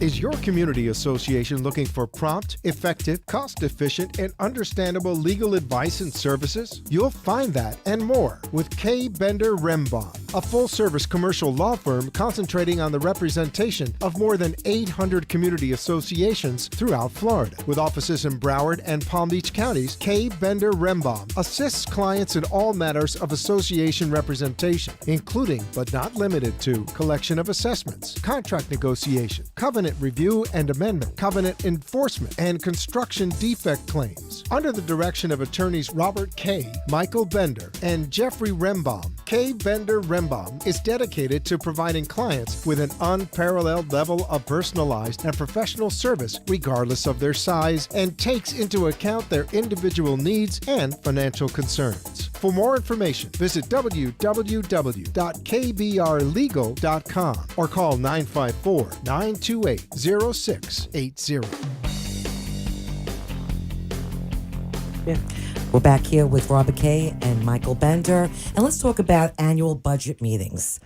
Is your community association looking for prompt, effective, cost-efficient, and understandable legal advice and services? You'll find that and more with Kaye Bender Rembaum, a full-service commercial law firm concentrating on the representation of more than 800 community associations throughout Florida. With offices in Broward and Palm Beach counties, Kaye Rembaum assists clients in all matters of association representation, including but not limited to collection of assessments, contract negotiation, covenant review and amendment, covenant enforcement, and construction defect claims. Under the direction of attorneys Robert Kaye, Michael Bender, and Jeffrey Rembaum, Kaye Rembaum is dedicated to providing clients with an unparalleled level of personalized and professional service regardless of their size, and takes into account their individual needs and financial concerns. For more information, visit www.kbrlegal.com or call 954-928-0680. Yeah. We're back here with Robert Kaye and Michael Bender, and let's talk about annual budget meetings.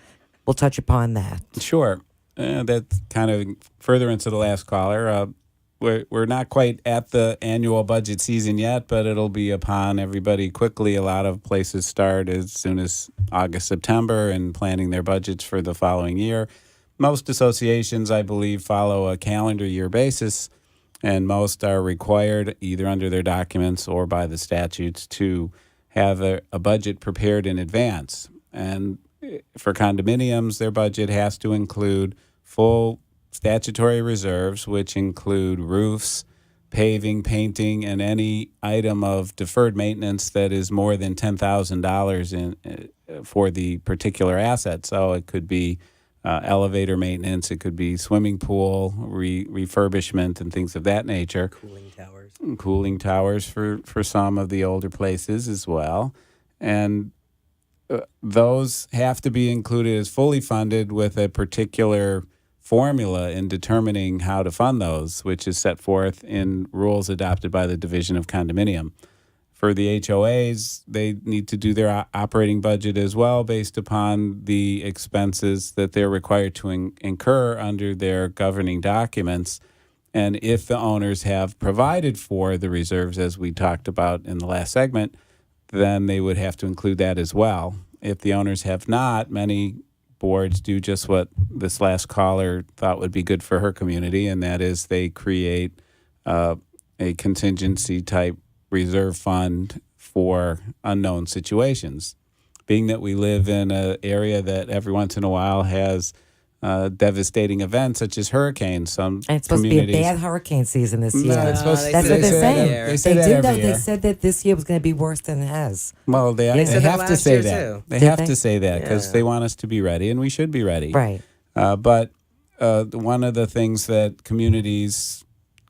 We'll touch upon that. Sure. That's kind of further into the last caller. We're not quite at the annual budget season yet, but it'll be upon everybody quickly. A lot of places start as soon as August, September, and planning their budgets for the following year. Most associations, I believe, follow a calendar year basis, and most are required either under their documents or by the statutes to have a budget prepared in advance. And for condominiums, their budget has to include full statutory reserves, which include roofs, paving, painting, and any item of deferred maintenance that is more than $10,000 for the particular asset. So it could be elevator maintenance, it could be swimming pool refurbishment and things of that nature. Cooling towers for some of the older places as well. And those have to be included as fully funded with a particular formula in determining how to fund those, which is set forth in rules adopted by the Division of Condominium. For the HOAs, they need to do their operating budget as well based upon the expenses that they're required to incur under their governing documents. And if the owners have provided for the reserves, as we talked about in the last segment, then they would have to include that as well. If the owners have not, many boards do just what this last caller thought would be good for her community, and that is they create a contingency type reserve fund for unknown situations. Being that we live in an area that every once in a while has devastating events such as hurricanes. And it's supposed to be a bad hurricane season this year. That's what they're saying. They say that every year. They said that this year was going to be worse than it has. Well, they have to say that. They have to say that because they want us to be ready, and we should be ready. Right. But one of the things that communities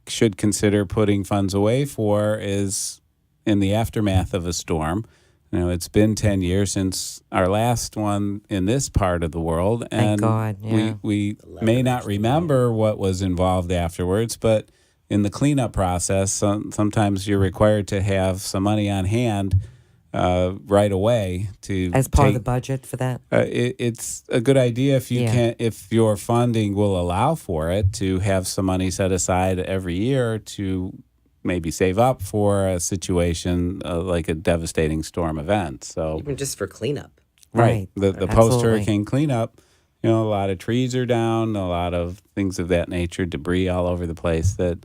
should consider putting funds away for is in the aftermath of a storm. You know, it's been 10 years since our last one in this part of the world, and thank God, yeah. we may not remember what was involved afterwards, but in the cleanup process, sometimes you're required to have some money on hand right away to as part of the budget for that. It's a good idea if you can, if your funding will allow for it, to have some money set aside every year to maybe save up for a situation like a devastating storm event. So even just for cleanup, right? The post-hurricane cleanup. You know, a lot of trees are down, a lot of things of that nature, debris all over the place that,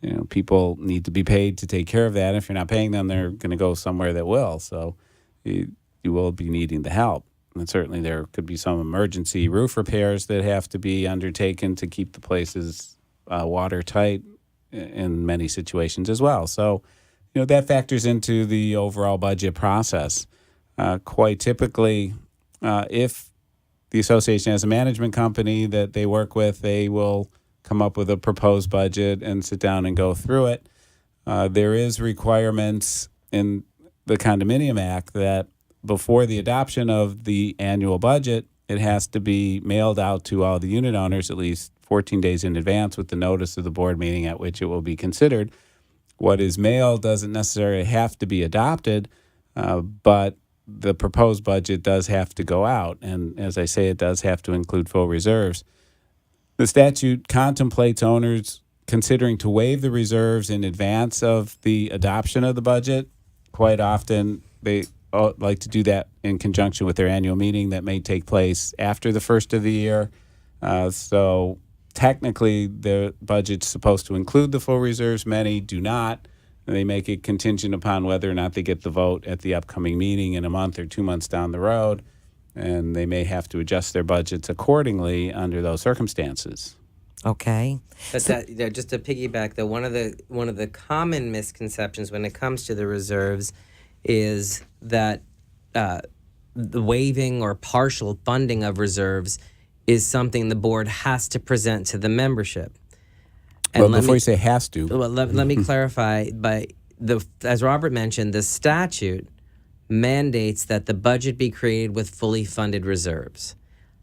you know, people need to be paid to take care of that. If you're not paying them, they're going to go somewhere that will. So you will be needing the help. And certainly there could be some emergency roof repairs that have to be undertaken to keep the places watertight in many situations as well. So, you know, that factors into the overall budget process. Quite typically, if the association has a management company that they work with, they will come up with a proposed budget and sit down and go through it. There is requirements in the Condominium Act that before the adoption of the annual budget, it has to be mailed out to all the unit owners at least 14 days in advance with the notice of the board meeting at which it will be considered. What is mailed doesn't necessarily have to be adopted, but the proposed budget does have to go out. And as I say, it does have to include full reserves. The statute contemplates owners considering to waive the reserves in advance of the adoption of the budget. Quite often, like to do that in conjunction with their annual meeting that may take place after the first of the year. So technically, the budget's supposed to include the full reserves. Many do not. They make it contingent upon whether or not they get the vote at the upcoming meeting in a month or 2 months down the road, and they may have to adjust their budgets accordingly under those circumstances. Okay. But just to piggyback, though, one of the common misconceptions when it comes to the reserves is that the waiving or partial funding of reserves is something the board has to present to the membership. And well, before you say has to. Well, let me clarify. As Robert mentioned, the statute mandates that the budget be created with fully funded reserves.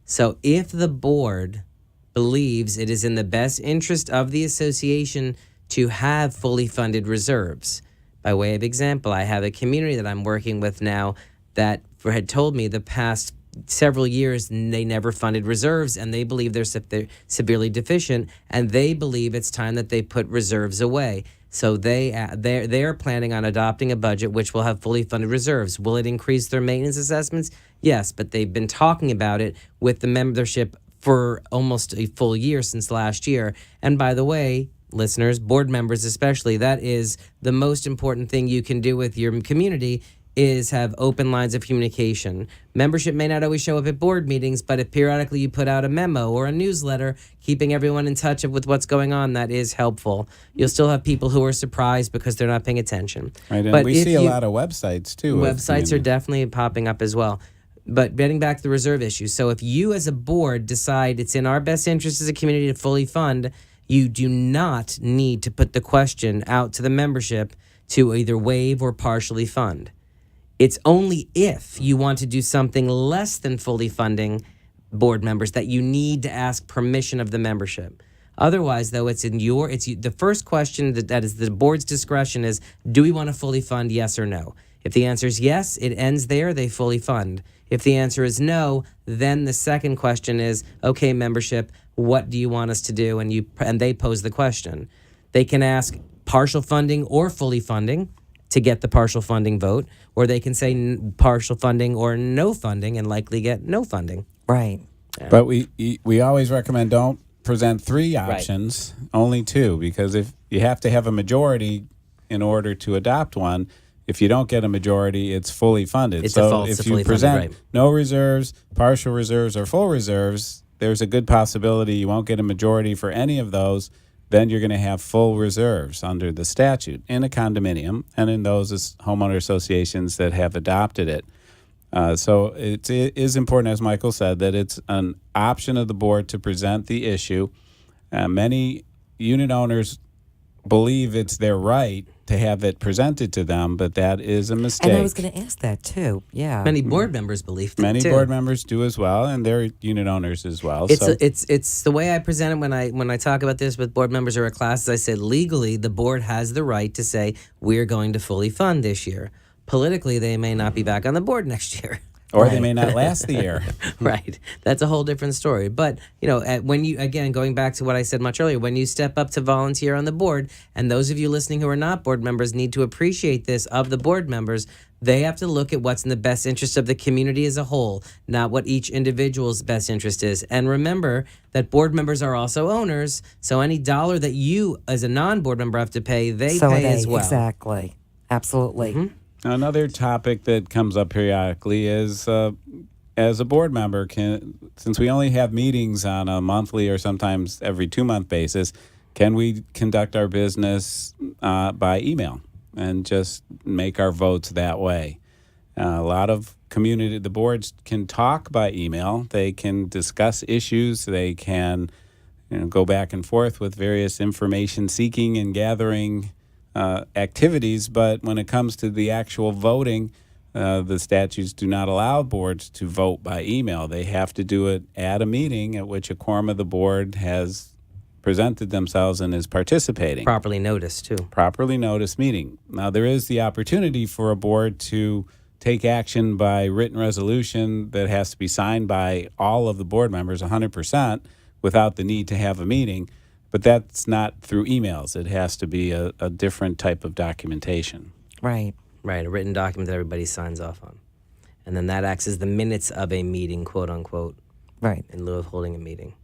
So if the board believes it is in the best interest of the association to have fully funded reserves, by way of example, I have a community that I'm working with now that had told me the past several years they never funded reserves, and they believe they're severely deficient, and they believe it's time that they put reserves away. So they're planning on adopting a budget which will have fully funded reserves. Will it increase their maintenance assessments? Yes, but they've been talking about it with the membership for almost a full year since last year. And by the way, listeners, board members especially, that is the most important thing you can do with your community is have open lines of communication. Membership may not always show up at board meetings, but if periodically you put out a memo or a newsletter, keeping everyone in touch with what's going on, that is helpful. You'll still have people who are surprised because they're not paying attention. Right, and we see a lot of websites, too. Websites are definitely popping up as well. But getting back to the reserve issue, so if you as a board decide it's in our best interest as a community to fully fund, you do not need to put the question out to the membership to either waive or partially fund. It's only if you want to do something less than fully funding board members that you need to ask permission of the membership. Otherwise, though, the first question that is the board's discretion is, do we want to fully fund, yes or no? If the answer is yes, it ends there, they fully fund. If the answer is no, then the second question is, okay, membership, what do you want us to do? And they pose the question. They can ask partial funding or fully funding to get the partial funding vote, or they can say partial funding or no funding and likely get no funding. Right. Yeah. But we always recommend don't present three options, only two, because if you have to have a majority in order to adopt one, if you don't get a majority, it's fully funded. It's so defaults if to you fully present funded, right. no reserves, partial reserves, or full reserves, there's a good possibility you won't get a majority for any of those. Then you're going to have full reserves under the statute in a condominium and in those homeowner associations that have adopted it. So it is important, as Michael said, that it's an option of the board to present the issue. Many unit owners believe it's their right to have it presented to them, but that is a mistake. And I was going to ask that too. Yeah, many board members believe that many too. board members do as well, and they're unit owners as well. It's the way I present it when I talk about this with board members or at classes. I said legally the board has the right to say we're going to fully fund this year. Politically, they may not be back on the board next year. Or they may not last the year. Right. That's a whole different story. But, when you, again, going back to what I said much earlier, when you step up to volunteer on the board, and those of you listening who are not board members need to appreciate this of the board members, they have to look at what's in the best interest of the community as a whole, not what each individual's best interest is. And remember that board members are also owners, so any dollar that you, as a non-board member, have to pay, they pay as well. Exactly. Absolutely. Mm-hmm. Another topic that comes up periodically is, as a board member, since we only have meetings on a monthly or sometimes every 2-month basis, can we conduct our business by email and just make our votes that way? A lot of the boards can talk by email. They can discuss issues. They can go back and forth with various information seeking and gathering activities, but when it comes to the actual voting, the statutes do not allow boards to vote by email. They have to do it at a meeting at which a quorum of the board has presented themselves and is participating. Properly noticed, too. Properly noticed meeting. Now, there is the opportunity for a board to take action by written resolution that has to be signed by all of the board members, 100%, without the need to have a meeting. But that's not through emails. It has to be a different type of documentation. Right. Right, a written document that everybody signs off on. And then that acts as the minutes of a meeting, quote unquote. Right. In lieu of holding a meeting.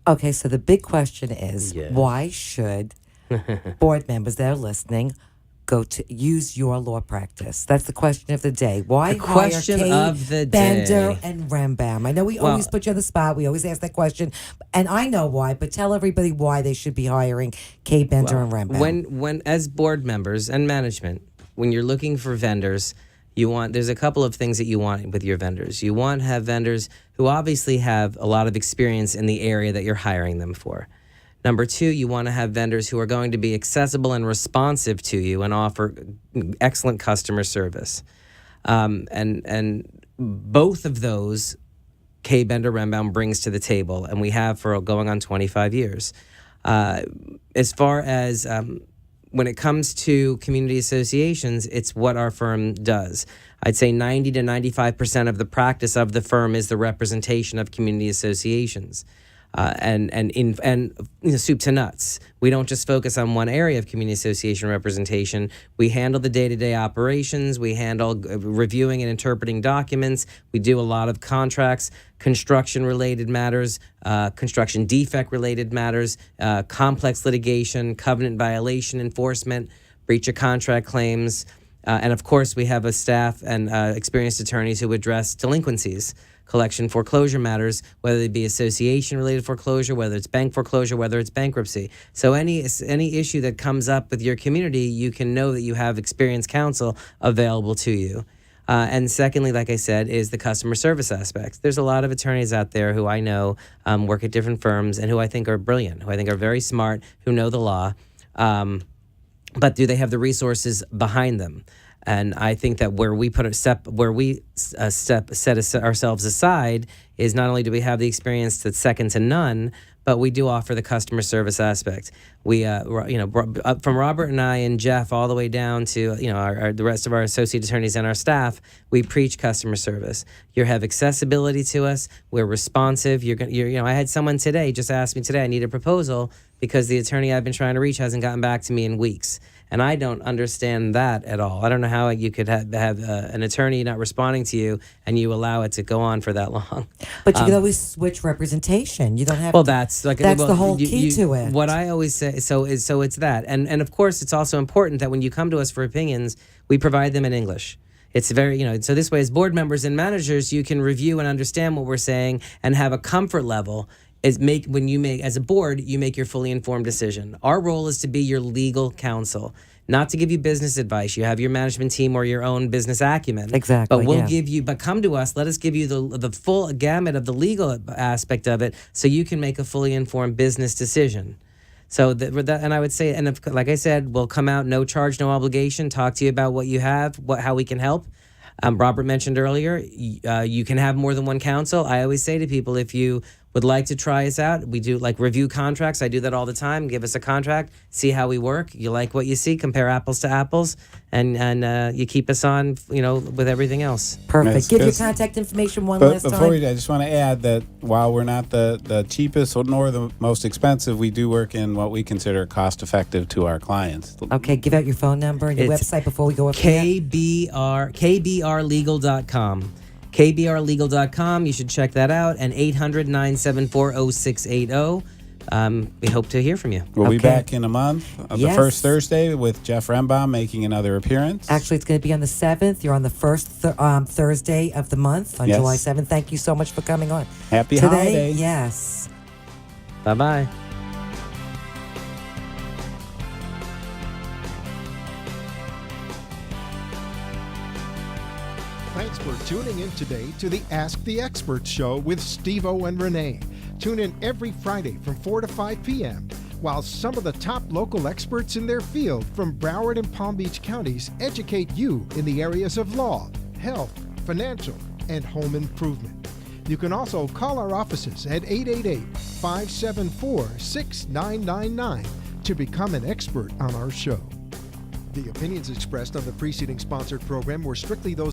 Okay, so the big question is, Yes. why should board members that are listening go to use your law practice? That's the question of the day. Why The question hire Kaye, of the Bender, day. and Rembaum? I know we Well- always put you on the spot. We always ask that question, and I know why. But tell everybody why they should be hiring Kaye, Bender, and Rembaum. When as board members and management, when you're looking for vendors, there's a couple of things that you want with your vendors. You want to have vendors who obviously have a lot of experience in the area that you're hiring them for. Number two, you want to have vendors who are going to be accessible and responsive to you and offer excellent customer service. And both of those, Kaye, Bender, Rembaum brings to the table, and we have for going on 25 years. As far as when it comes to community associations, it's what our firm does. I'd say 90 to 95% of the practice of the firm is the representation of community associations. And soup to nuts. We don't just focus on one area of community association representation. We handle the day-to-day operations. We handle reviewing and interpreting documents. We do a lot of contracts, construction-related matters, construction defect-related matters, complex litigation, covenant violation enforcement, breach of contract claims, and of course we have a staff and experienced attorneys who address delinquencies, collection foreclosure matters, whether it be association-related foreclosure, whether it's bank foreclosure, whether it's bankruptcy. So any issue that comes up with your community, you can know that you have experienced counsel available to you. And secondly, like I said, is the customer service aspect. There's a lot of attorneys out there who I know work at different firms and who I think are brilliant, who I think are very smart, who know the law, but do they have the resources behind them? And I think that where we set ourselves aside is not only do we have the experience that's second to none, but we do offer the customer service aspect. We, from Robert and I and Jeff all the way down to the rest of our associate attorneys and our staff, we preach customer service. You have accessibility to us. We're responsive. I had someone today just ask me today, I need a proposal because the attorney I've been trying to reach hasn't gotten back to me in weeks. And I don't understand that at all. I don't know how you could have an attorney not responding to you and you allow it to go on for that long. But you can always switch representation. You don't have. Well, that's the whole key to it. What I always say, so it's that, and of course, it's also important that when you come to us for opinions, we provide them in English. It's very, so this way, as board members and managers, you can review and understand what we're saying and have a comfort level. As a board, you make your fully informed decision. Our role is to be your legal counsel, not to give you business advice. You have your management team or your own business acumen. Exactly. But but come to us. Let us give you the full gamut of the legal aspect of it, so you can make a fully informed business decision. So and I would say, and like I said, we'll come out, no charge, no obligation, talk to you about what you have, how we can help. Robert mentioned earlier, you can have more than one counsel. I always say to people, if you would like to try us out, we do review contracts. I do that all the time. Give us a contract, see how we work. You like what you see, compare apples to apples, and you keep us on, with everything else. Perfect. Yes, Give your contact information one last time. Before I just want to add that while we're not the cheapest nor the most expensive, we do work in what we consider cost effective to our clients. Okay, give out your phone number and your website before we go up. KBRlegal.com. KBRlegal.com. You should check that out. And 800-974-0680. We hope to hear from you. We'll be back in a month, the first Thursday, with Jeff Rembaum making another appearance. Actually, it's going to be on the 7th. You're on the first Thursday of the month on July 7th. Thank you so much for coming on. Happy today. holidays. Yes. Bye-bye. Thanks for tuning in today to the Ask the Expert show with Steve-O and Rene. Tune in every Friday from 4 to 5 p.m. while some of the top local experts in their field from Broward and Palm Beach counties educate you in the areas of law, health, financial, and home improvement. You can also call our offices at 888-574-6999 to become an expert on our show. The opinions expressed on the preceding sponsored program were strictly those